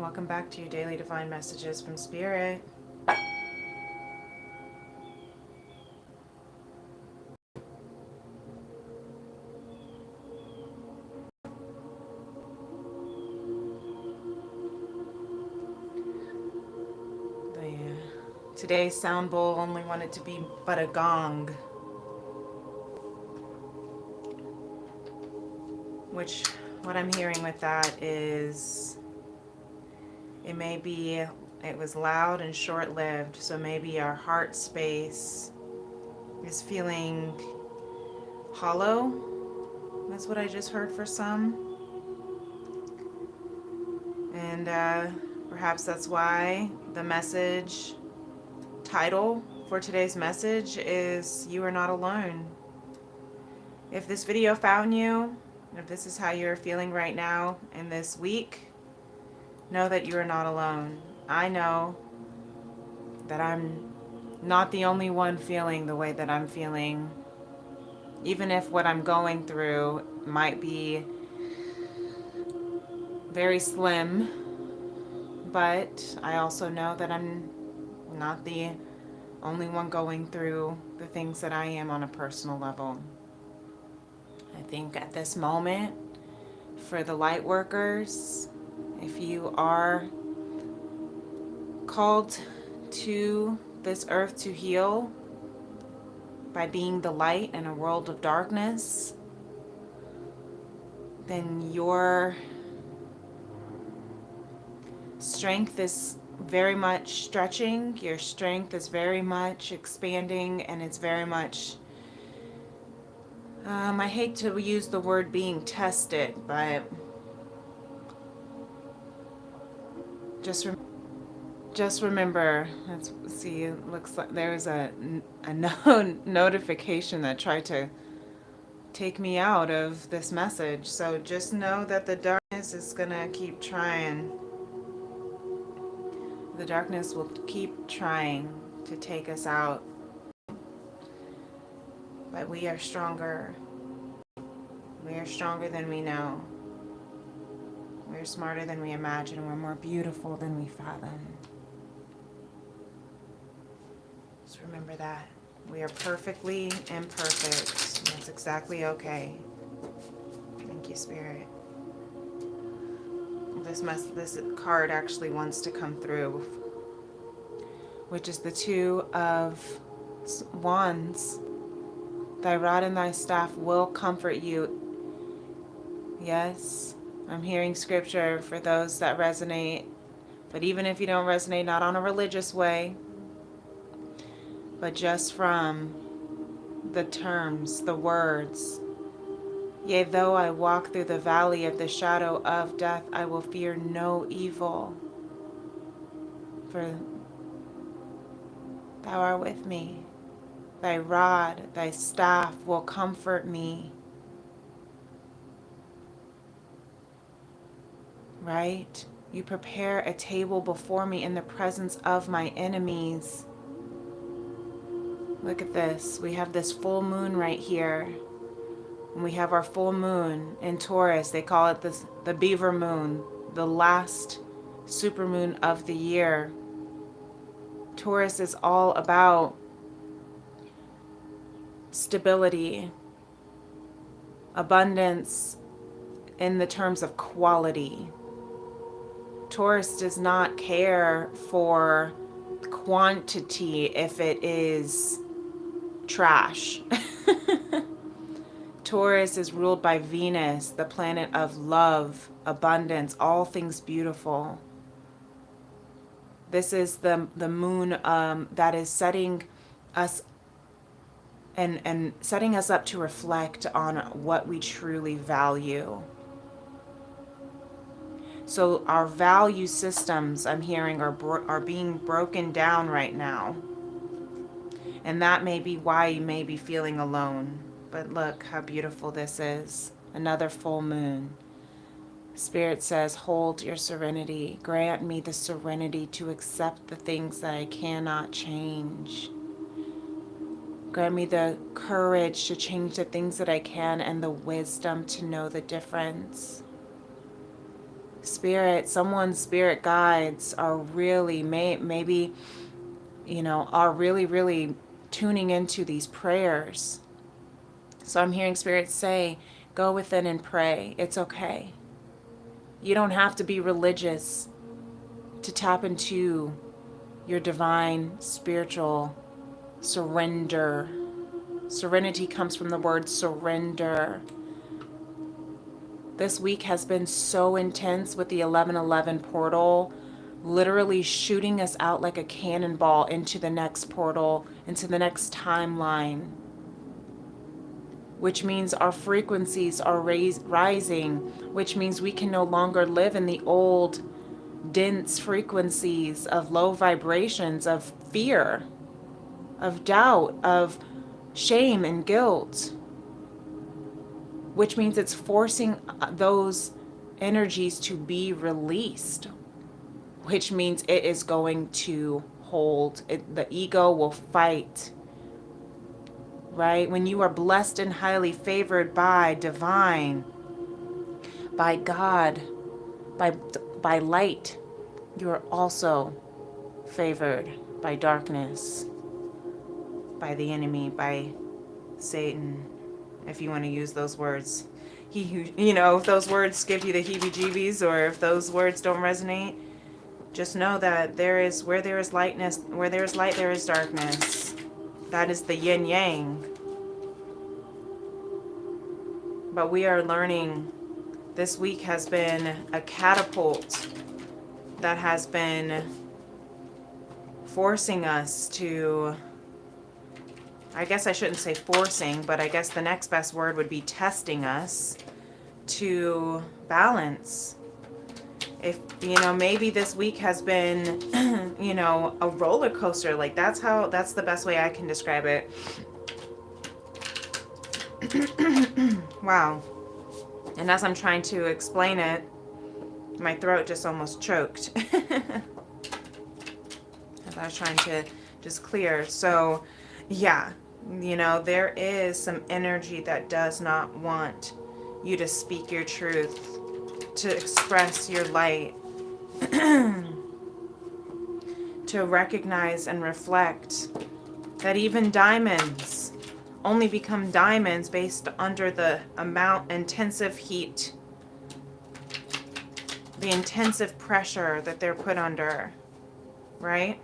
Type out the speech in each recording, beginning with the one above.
Welcome back to your daily divine messages from Spirit. Today's sound bowl only wanted to be but a gong, which what I'm hearing with that is it was loud and short-lived, so maybe our heart space is feeling hollow. That's what I just heard for some. And perhaps that's why the message title for today's message is You Are Not Alone. If this video found you, if this is how you're feeling right now in this week, know that you are not alone. I know that I'm not the only one feeling the way that I'm feeling, even if what I'm going through might be very slim, but I also know that I'm not the only one going through the things that I am on a personal level. I think at this moment, for the light workers, if you are called to this earth to heal by being the light in a world of darkness, then your strength is very much stretching, your strength is very much expanding, and it's very much, I hate to use the word being tested, but just remember, let's see, it looks like there's a notification that tried to take me out of this message. So just know that the darkness is gonna keep trying. The darkness will keep trying to take us out. But we are stronger. We are stronger than we know. We're smarter than we imagine. We're more beautiful than we fathom. Just remember that. We are perfectly imperfect. And that's exactly okay. Thank you, Spirit. This card actually wants to come through, which is the Two of Wands. Thy rod and thy staff will comfort you. Yes, I'm hearing scripture for those that resonate. But even if you don't resonate, not on a religious way, but just from the terms, the words. Yea, though I walk through the valley of the shadow of death, I will fear no evil. For thou art with me. Thy rod, thy staff will comfort me. Right? You prepare a table before me in the presence of my enemies. Look at this. We have this full moon right here. And we have our full moon in Taurus. They call it the beaver moon, the last supermoon of the year. Taurus is all about stability, abundance in the terms of quality. Taurus does not care for quantity if it is trash. Taurus is ruled by Venus, the planet of love, abundance, all things beautiful. This is the moon that is setting us and setting us up to reflect on what we truly value. So our value systems, I'm hearing, are being broken down right now. And that may be why you may be feeling alone. But look how beautiful this is. Another full moon. Spirit says, hold your serenity. Grant me the serenity to accept the things that I cannot change. Grant me the courage to change the things that I can and the wisdom to know the difference. Spirit, someone's spirit guides are really, maybe, you know, are really, really tuning into these prayers. So I'm hearing Spirit say, go within and pray. It's okay. You don't have to be religious to tap into your divine spiritual surrender. Serenity comes from the word surrender. This week has been so intense with the 1111 portal, literally shooting us out like a cannonball into the next portal, into the next timeline, which means our frequencies are rising, which means we can no longer live in the old, dense frequencies of low vibrations, of fear, of doubt, of shame and guilt, which means it's forcing those energies to be released, which means it is going to hold. The ego will fight, right? When you are blessed and highly favored by divine, by God, by light, you are also favored by darkness, by the enemy, by Satan, if you want to use those words. You know, if those words give you the heebie-jeebies, or if those words don't resonate, just know that where there is lightness, where there is light, there is darkness. That is the yin yang. But we are learning, this week has been a catapult that has been forcing us to, I guess I shouldn't say forcing, but I guess the next best word would be testing us to balance. If, you know, maybe this week has been, you know, a roller coaster. Like, that's the best way I can describe it. Wow. And as I'm trying to explain it, my throat just almost choked. As I was trying to just clear. So, yeah, you know, there is some energy that does not want you to speak your truth, to express your light, to recognize and reflect that even diamonds only become diamonds based under the intensive heat, the intensive pressure that they're put under, right?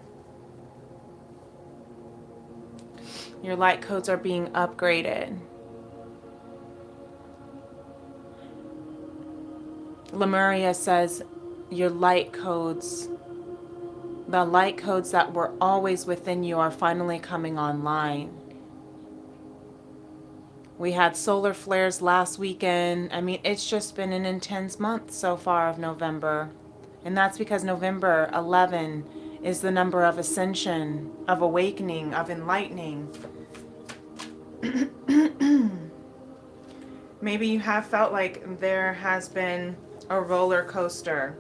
Your light codes are being upgraded. Lemuria says your light codes, the light codes that were always within you, are finally coming online. We had solar flares last weekend. I mean, it's just been an intense month so far of November. And that's because November 11 is the number of ascension, of awakening, of enlightening. Maybe you have felt like there has been a roller coaster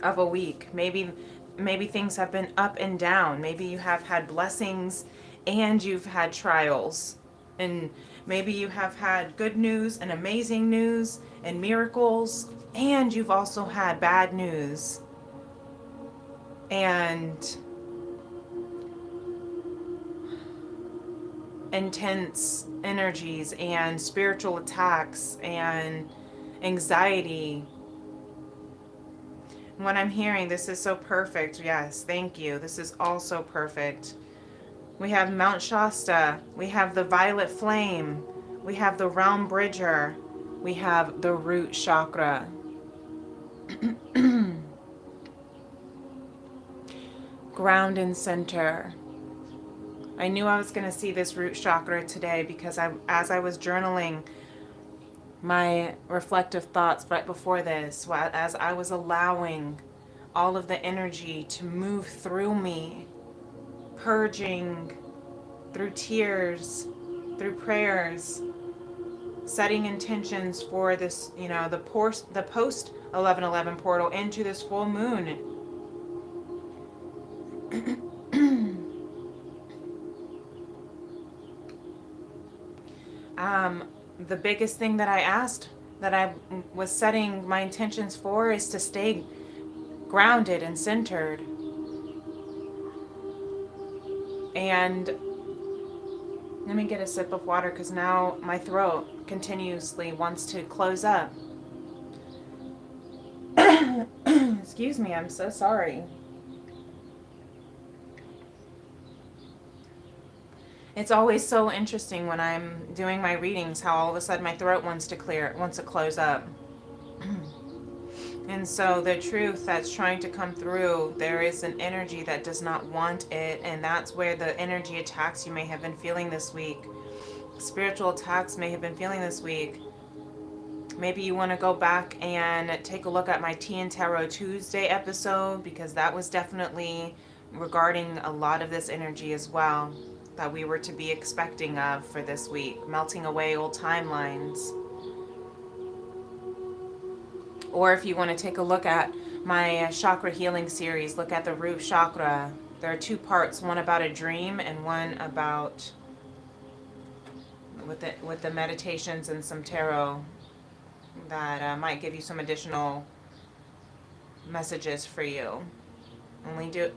of a week. Maybe things have been up and down. Maybe you have had blessings and you've had trials. And maybe you have had good news and amazing news and miracles, and you've also had bad news and intense energies and spiritual attacks and anxiety. What I'm hearing, this is so perfect. Yes, thank you. This is also perfect. We have Mount Shasta. We have the violet flame. We have the realm bridger. We have the root chakra. Ground and center. I knew I was going to see this root chakra today because as I was journaling my reflective thoughts right before this, as I was allowing all of the energy to move through me, purging through tears, through prayers, setting intentions for this, you know, the post 1111 portal into this full moon. The biggest thing that I asked that I was setting my intentions for is to stay grounded and centered. And let me get a sip of water because now my throat continuously wants to close up. Excuse me, I'm so sorry. It's always so interesting when I'm doing my readings how all of a sudden my throat wants to close up. And so the truth that's trying to come through, there is an energy that does not want it, and that's where the energy attacks you may have been feeling this week. Spiritual attacks may have been feeling this week. Maybe you want to go back and take a look at my Tea+Tarot Tuesday episode, because that was definitely regarding a lot of this energy as well that we were to be expecting of for this week, melting away old timelines. Or if you want to take a look at my chakra healing series, look at the root chakra. There are two parts, one about a dream and one about with the meditations and some tarot that might give you some additional messages for you.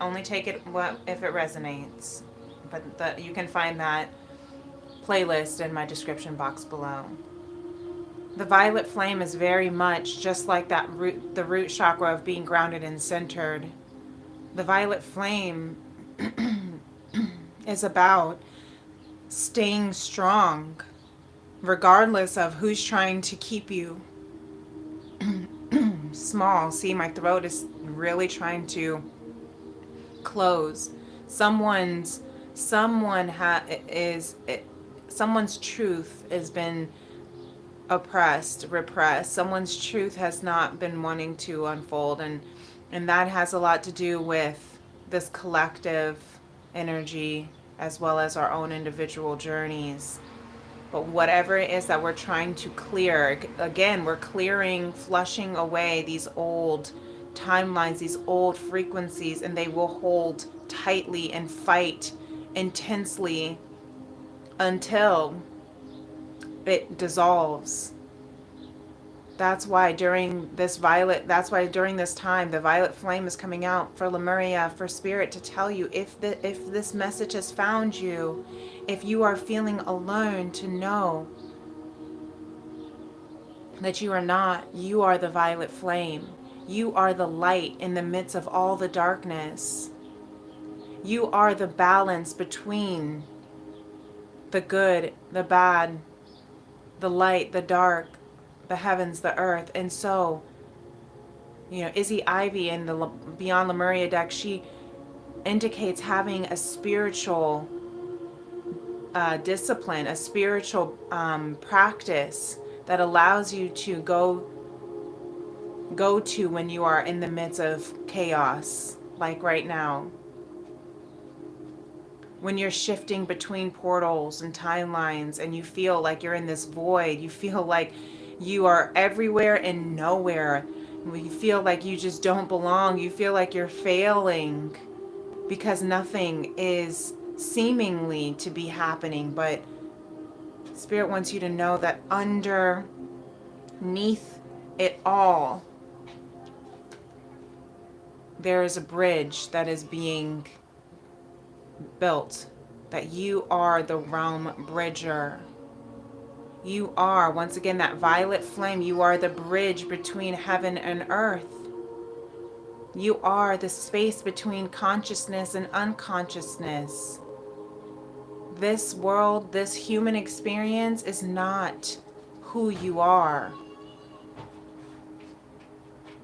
Only take it if it resonates. But you can find that playlist in my description box below. The violet flame is very much just like the root chakra of being grounded and centered. The violet flame is about staying strong, regardless of who's trying to keep you small. See, my throat is really trying to close. Someone's truth has been oppressed, repressed. Someone's truth has not been wanting to unfold, and that has a lot to do with this collective energy as well as our own individual journeys. But whatever it is that we're trying to clear, again, we're clearing, flushing away these old timelines, these old frequencies, and they will hold tightly and fight intensely until it dissolves. That's why during this time, the violet flame is coming out for Lemuria, for Spirit to tell you if this message has found you, if you are feeling alone, to know that you are not. You are the violet flame. You are the light in the midst of all the darkness. You are the balance between the good, the bad, the light, the dark, the heavens, the earth. And so, Izzy Ivy in the Beyond Lemuria deck, she indicates having a spiritual discipline, a spiritual practice that allows you to go to when you are in the midst of chaos, like right now. When you're shifting between portals and timelines and you feel like you're in this void, you feel like you are everywhere and nowhere. You feel like you just don't belong. You feel like you're failing because nothing is seemingly to be happening. But Spirit wants you to know that underneath it all, there is a bridge that is being built, that you are the realm bridger. You are, once again, that violet flame. You are the bridge between heaven and earth. You are the space between consciousness and unconsciousness. This world, this human experience is not who you are.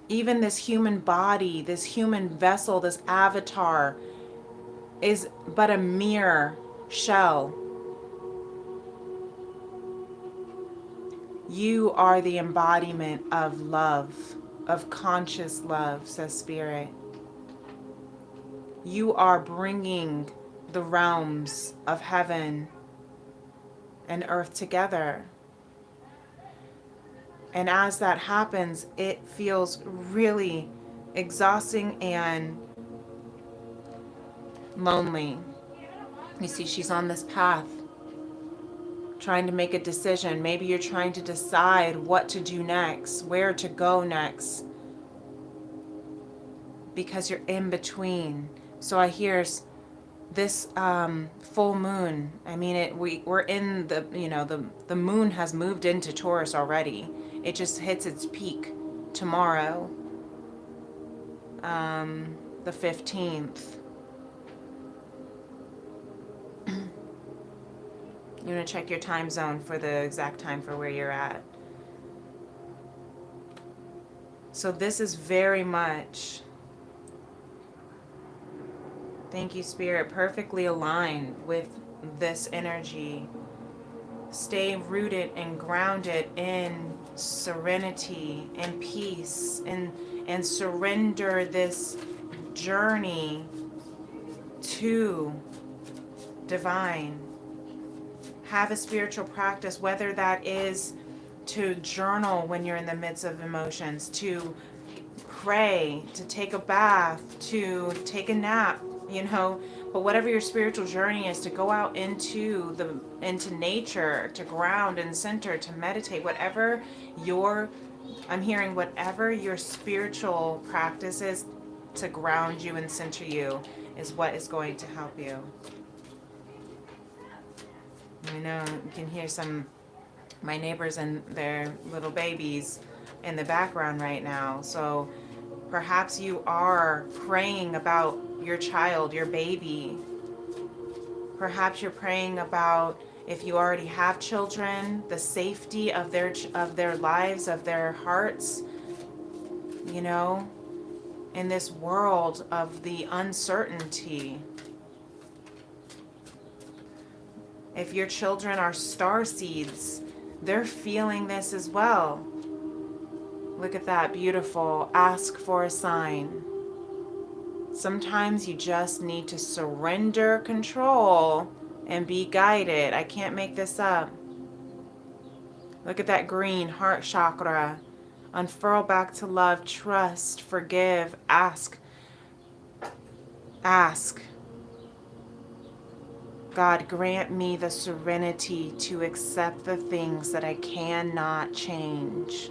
Even this human body, this human vessel, this avatar is but a mere shell. You are the embodiment of love, of conscious love, says Spirit. You are bringing the realms of heaven and earth together. And as that happens, it feels really exhausting and lonely. You see, she's on this path trying to make a decision. Maybe you're trying to decide what to do next, where to go next, because you're in between. So I hear this full moon. I mean, we're in the, you know, the moon has moved into Taurus already. It just hits its peak tomorrow, the 15th. You want to check your time zone for the exact time for where you're at. So this is very much, thank you, Spirit, perfectly aligned with this energy. Stay rooted and grounded in serenity and peace, and surrender this journey to divine. Have a spiritual practice, whether that is to journal when you're in the midst of emotions, to pray, to take a bath, to take a nap, you know, but whatever your spiritual journey is, to go out into nature, to ground and center, to meditate, whatever I'm hearing whatever your spiritual practice is to ground you and center you is what is going to help you. I know you can hear my neighbors and their little babies in the background right now. So perhaps you are praying about your child, your baby. Perhaps you're praying about, if you already have children, the safety of their lives, of their hearts, you know, in this world of the uncertainty. If your children are star seeds, they're feeling this as well. Look at that, beautiful. Ask for a sign. Sometimes you just need to surrender control and be guided. I can't make this up. Look at that green, heart chakra. Unfurl back to love, trust, forgive, ask. Ask. God, grant me the serenity to accept the things that I cannot change.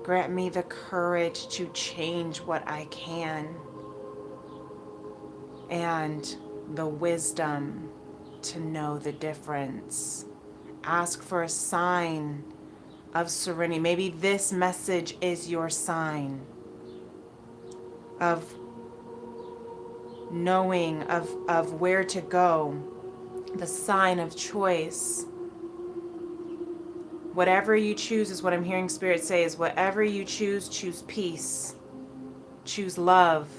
Grant me the courage to change what I can, and the wisdom to know the difference. Ask for a sign of serenity. Maybe this message is your sign of knowing of where to go, the sign of choice. Whatever you choose is what I'm hearing Spirit say, is whatever you choose, choose peace, choose love.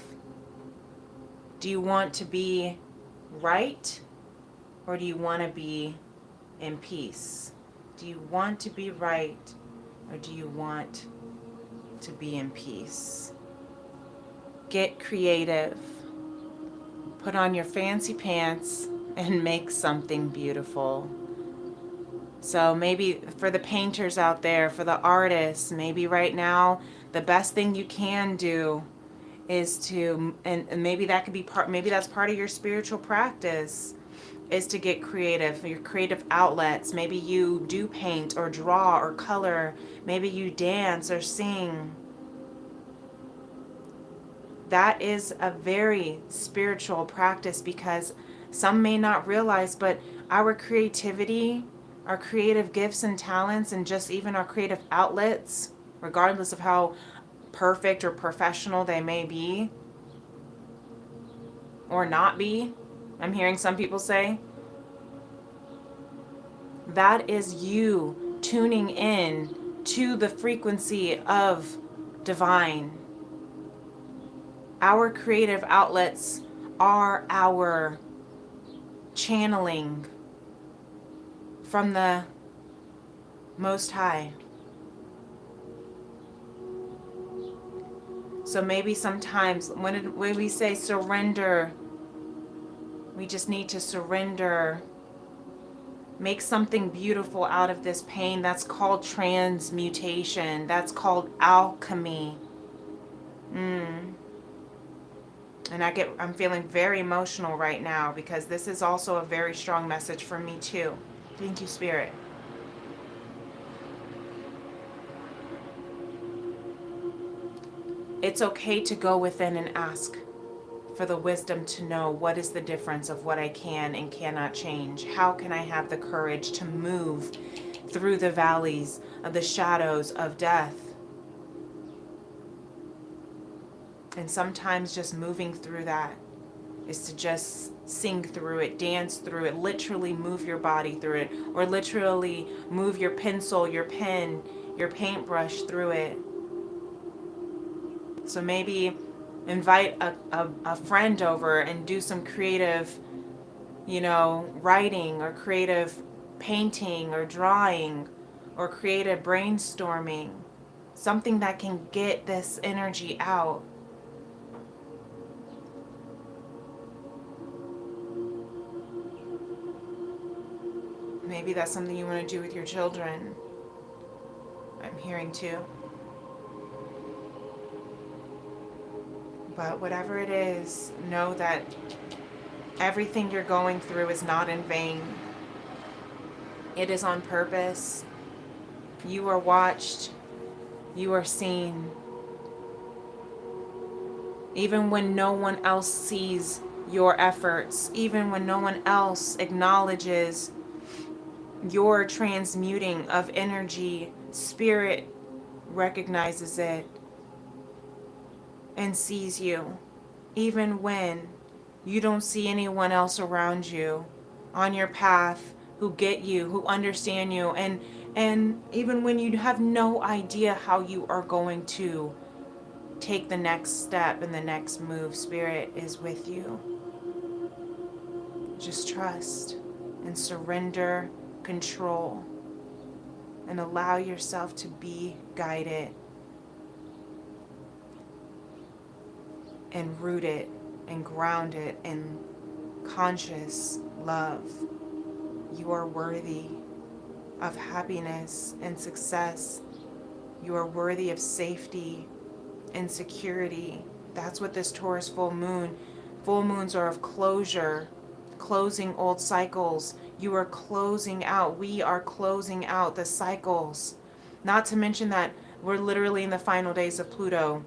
Do you want to be right, or do you want to be in peace? Do you want to be right, or do you want to be in peace? Get creative. Put on your fancy pants and make something beautiful. So maybe for the painters out there, for the artists, maybe right now the best thing you can do is to, and maybe that could be maybe that's part of your spiritual practice, is to get creative, your creative outlets. Maybe you do paint or draw or color. Maybe you dance or sing. That is a very spiritual practice, because some may not realize, but our creativity, our creative gifts and talents, and just even our creative outlets, regardless of how perfect or professional they may be or not be, I'm hearing some people say, that is you tuning in to the frequency of divine. Our creative outlets are our channeling from the Most High. So maybe sometimes when we say surrender, we just need to surrender. Make something beautiful out of this pain. That's called transmutation. That's called alchemy. And I'm feeling very emotional right now, because this is also a very strong message for me too. Thank you, Spirit. It's okay to go within and ask for the wisdom to know what is the difference of what I can and cannot change. How can I have the courage to move through the valleys of the shadows of death? And sometimes just moving through that is to just sing through it, dance through it, literally move your body through it, or literally move your pencil, your pen, your paintbrush through it. So maybe invite a friend over and do some creative, writing or creative painting or drawing or creative brainstorming. Something that can get this energy out. Maybe that's something you want to do with your children. I'm hearing too. But whatever it is, know that everything you're going through is not in vain. It is on purpose. You are watched. You are seen. Even when no one else sees your efforts, even when no one else acknowledges your transmuting of energy, Spirit recognizes it and sees you. Even when you don't see anyone else around you on your path who get you, who understand you, and even when you have no idea how you are going to take the next step and the next move, Spirit is with you. Just trust and surrender control and allow yourself to be guided and rooted and grounded in conscious love. You are worthy of happiness and success. You are worthy of safety and security. That's what this Taurus full moons are of closure, closing old cycles. You are closing out. We are closing out the cycles. Not to mention that we're literally in the final days of Pluto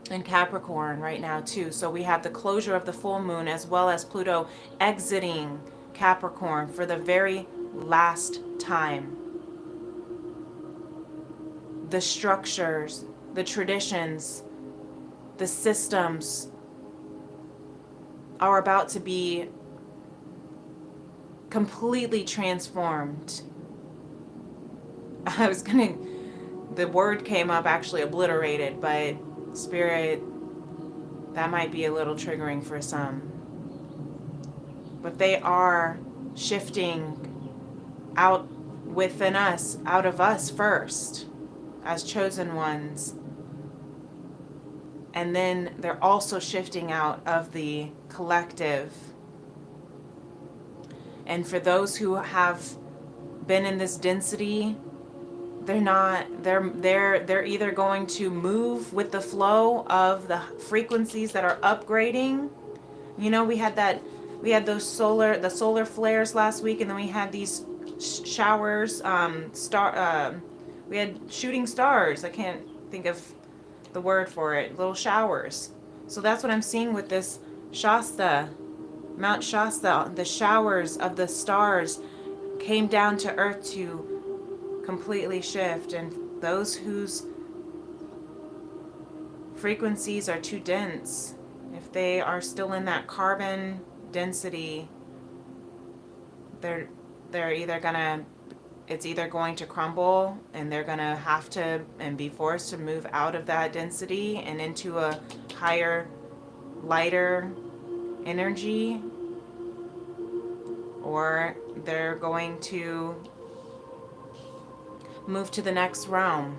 in Capricorn right now too. So we have the closure of the full moon as well as Pluto exiting Capricorn for the very last time. The structures, the traditions, the systems are about to be completely transformed. The word came up actually obliterated, but Spirit, that might be a little triggering for some. But they are shifting out within us, out of us first, as chosen ones. And then they're also shifting out of the collective. And for those who have been in this density, they're either going to move with the flow of the frequencies that are upgrading. We had the solar flares last week, and then we had these showers, we had shooting stars. I can't think of the word for it, little showers. So that's what I'm seeing with this Shasta, Mount Shasta. The showers of the stars came down to earth to completely shift, and those whose frequencies are too dense, if they are still in that carbon density, it's either going to crumble and they're gonna have to and be forced to move out of that density and into a higher, lighter energy, or they're going to move to the next realm.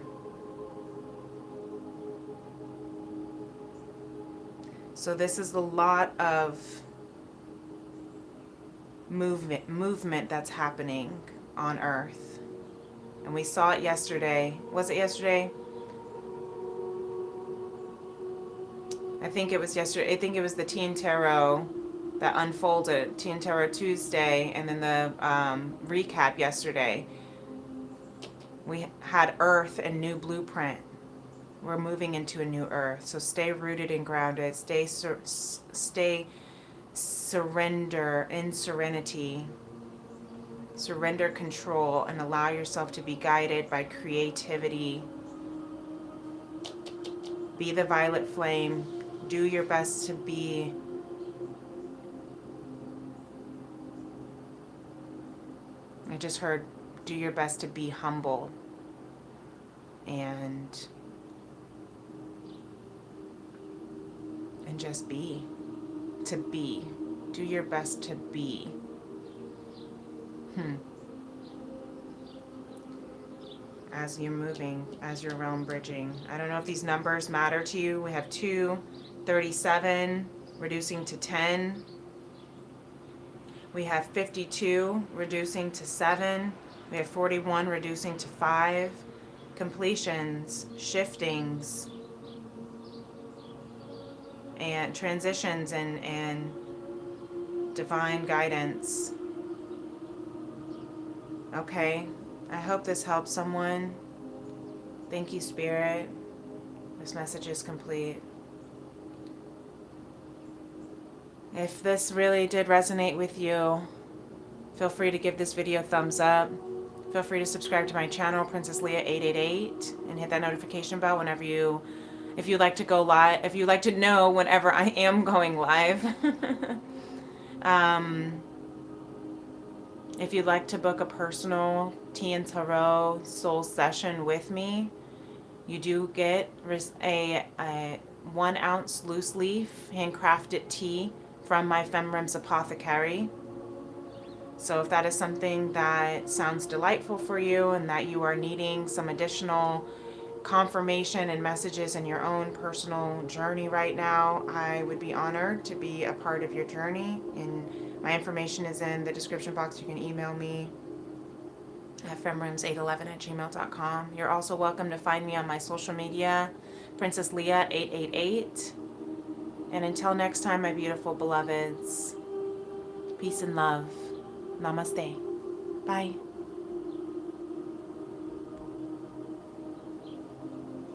So this is a lot of movement that's happening on Earth. And we saw it yesterday. Was it yesterday? I think it was yesterday. I think it was the Tea+Tarot that unfolded, Tea+Tarot Tuesday, and then the recap yesterday. We had Earth and new blueprint. We're moving into a new Earth. So stay rooted and grounded. Stay surrender in serenity. Surrender control and allow yourself to be guided by creativity. Be the violet flame. Do your best to be I just heard, do your best to be humble and just be. To be. Do your best to be. As you're moving, as you're realm bridging. I don't know if these numbers matter to you. We have 2, 37, reducing to 10. We have 52, reducing to 7. We have 41, reducing to 5. Completions, shiftings, and transitions and divine guidance. Okay, I hope this helps someone. Thank you, Spirit. This message is complete. If this really did resonate with you, feel free to give this video a thumbs up. Feel free to subscribe to my channel, Princess Leah 888, and hit that notification bell whenever if you'd like to go live, if you'd like to know whenever I am going live. If you'd like to book a personal Tea+Tarot soul session with me, you do get a 1 ounce loose leaf handcrafted tea from my FemRems apothecary. So if that is something that sounds delightful for you and that you are needing some additional confirmation and messages in your own personal journey right now, I would be honored to be a part of your journey. And my information is in the description box. You can email me at femrems811@gmail.com. You're also welcome to find me on my social media, Princess Leah 888. And until next time, my beautiful beloveds, peace and love. Namaste. Bye.